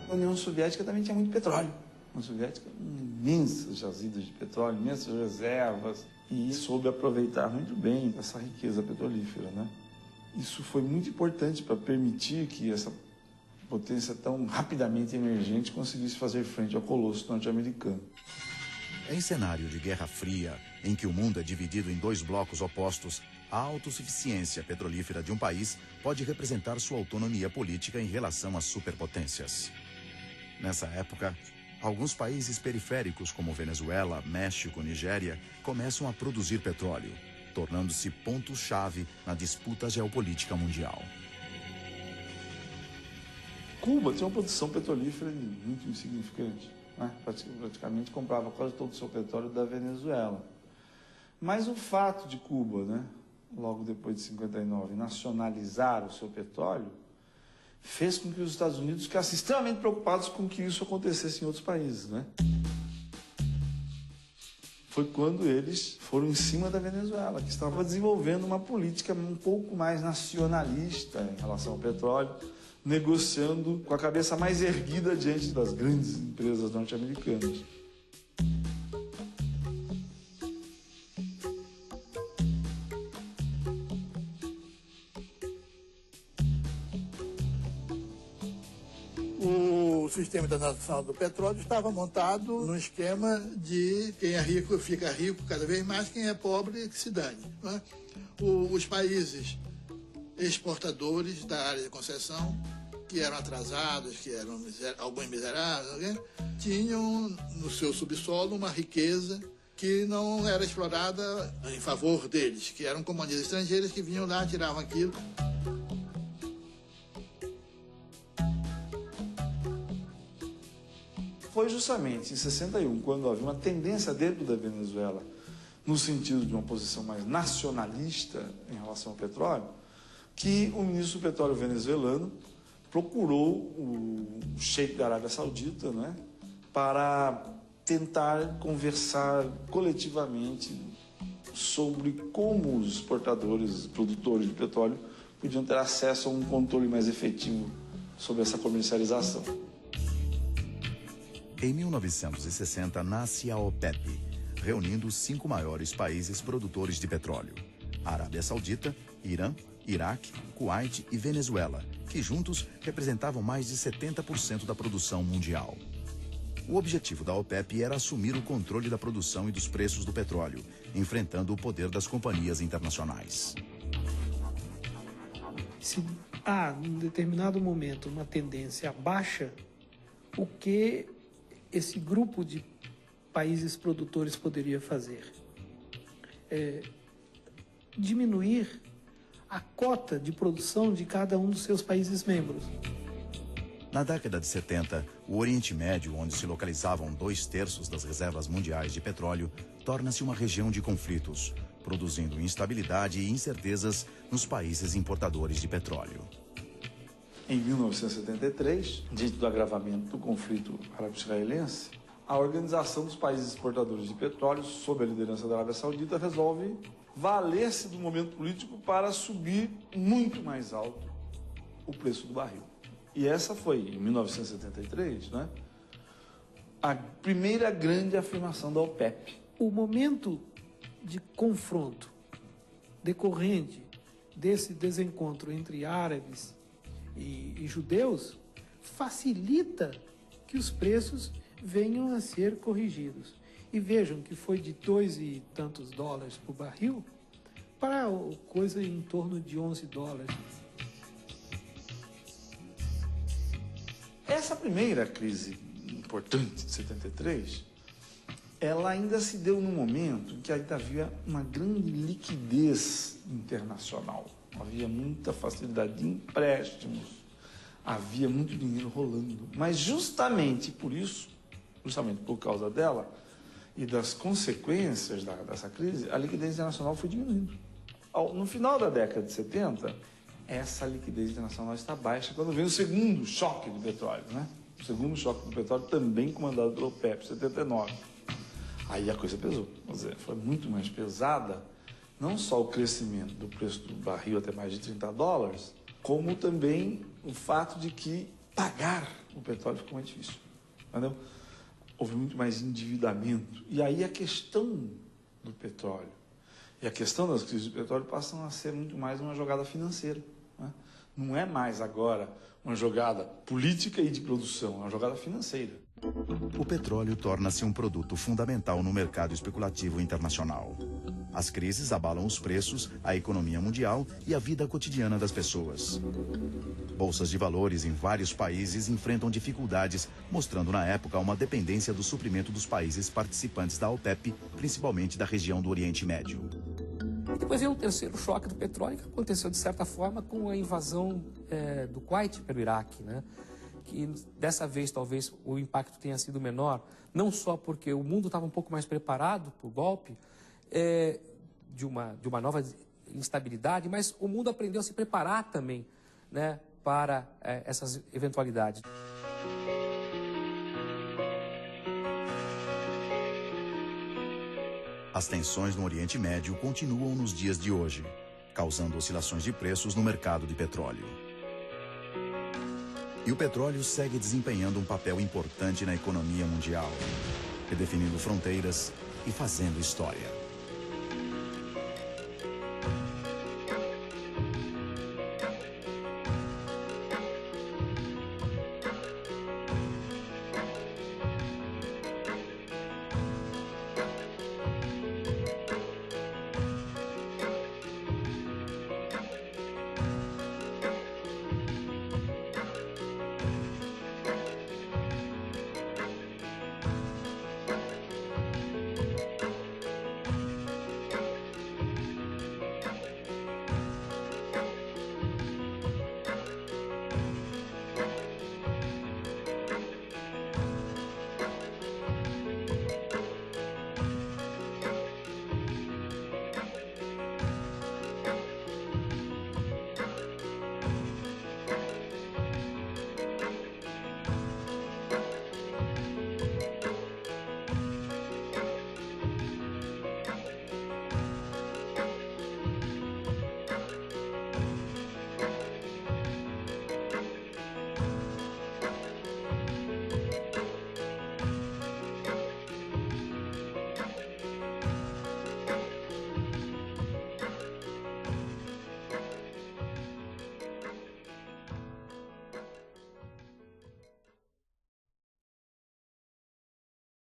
A União Soviética também tinha muito petróleo. A União Soviética imensas jazidas de petróleo, imensas reservas, e soube aproveitar muito bem essa riqueza petrolífera, né? Isso foi muito importante para permitir que essa potência tão rapidamente emergente conseguisse fazer frente ao colosso norte-americano. Em cenário de Guerra Fria, em que o mundo é dividido em dois blocos opostos, a autossuficiência petrolífera de um país pode representar sua autonomia política em relação às superpotências. Nessa época, alguns países periféricos como Venezuela, México, Nigéria, começam a produzir petróleo, tornando-se pontos-chave na disputa geopolítica mundial. Cuba tinha uma produção petrolífera muito insignificante, né? Praticamente comprava quase todo o seu petróleo da Venezuela. Mas o fato de Cuba, né, logo depois de 59, nacionalizar o seu petróleo, fez com que os Estados Unidos ficassem extremamente preocupados com que isso acontecesse em outros países, né? Foi quando eles foram em cima da Venezuela, que estava desenvolvendo uma política um pouco mais nacionalista em relação ao petróleo, negociando com a cabeça mais erguida diante das grandes empresas norte-americanas. O sistema internacional do petróleo estava montado no esquema de quem é rico fica rico cada vez mais, quem é pobre que se dane, né? Os países exportadores da área de concessão, que eram atrasados, que eram alguns miseráveis, tinham no seu subsolo uma riqueza que não era explorada em favor deles, que eram companhias estrangeiras que vinham lá, tiravam aquilo. Foi justamente em 61, quando havia uma tendência dentro da Venezuela, no sentido de uma posição mais nacionalista em relação ao petróleo, que o ministro do petróleo venezuelano procurou o sheik da Arábia Saudita, né, para tentar conversar coletivamente sobre como os exportadores, produtores de petróleo podiam ter acesso a um controle mais efetivo sobre essa comercialização. Em 1960, nasce a OPEP, reunindo os 5 maiores países produtores de petróleo: Arábia Saudita, Irã, Iraque, Kuwait e Venezuela, que juntos representavam mais de 70% da produção mundial. O objetivo da OPEP era assumir o controle da produção e dos preços do petróleo, enfrentando o poder das companhias internacionais. Se há, em determinado momento, uma tendência baixa, o que esse grupo de países produtores poderia fazer? Diminuir a cota de produção de cada um dos seus países membros. Na década de 70, o Oriente Médio, onde se localizavam 2/3 das reservas mundiais de petróleo, torna-se uma região de conflitos, produzindo instabilidade e incertezas nos países importadores de petróleo. Em 1973, diante do agravamento do conflito árabe-israelense, a Organização dos Países Exportadores de Petróleo, sob a liderança da Arábia Saudita, resolve valer-se do momento político para subir muito mais alto o preço do barril. E essa foi, em 1973, né, a primeira grande afirmação da OPEP. O momento de confronto decorrente desse desencontro entre árabes e judeus facilita que os preços venham a ser corrigidos. E vejam que foi de $2 e tantos por barril para coisa em torno de $11. Essa primeira crise importante de 73, ela ainda se deu num momento em que ainda havia uma grande liquidez internacional. Havia muita facilidade de empréstimos, havia muito dinheiro rolando. Mas justamente por isso, justamente por causa dela e das consequências dessa crise, a liquidez internacional foi diminuindo. No final da década de 70, essa liquidez internacional está baixa quando vem o segundo choque do petróleo, né? O segundo choque do petróleo também comandado pelo OPEP, 79. Aí a coisa pesou, quer dizer, foi muito mais pesada, não só o crescimento do preço do barril até mais de $30, como também o fato de que pagar o petróleo ficou mais difícil, entendeu? Houve muito mais endividamento. E aí a questão do petróleo e a questão das crises do petróleo passam a ser muito mais uma jogada financeira, né? Não é mais agora uma jogada política e de produção, é uma jogada financeira. O petróleo torna-se um produto fundamental no mercado especulativo internacional. As crises abalam os preços, a economia mundial e a vida cotidiana das pessoas. Bolsas de valores em vários países enfrentam dificuldades, mostrando na época uma dependência do suprimento dos países participantes da OPEP, principalmente da região do Oriente Médio. E depois veio um terceiro choque do petróleo, que aconteceu de certa forma com a invasão do Kuwait pelo Iraque, né? Que dessa vez talvez o impacto tenha sido menor, não só porque o mundo estava um pouco mais preparado para o golpe de uma nova instabilidade, mas o mundo aprendeu a se preparar também, né, para essas eventualidades. As tensões no Oriente Médio continuam nos dias de hoje, causando oscilações de preços no mercado de petróleo. E o petróleo segue desempenhando um papel importante na economia mundial, redefinindo fronteiras e fazendo história.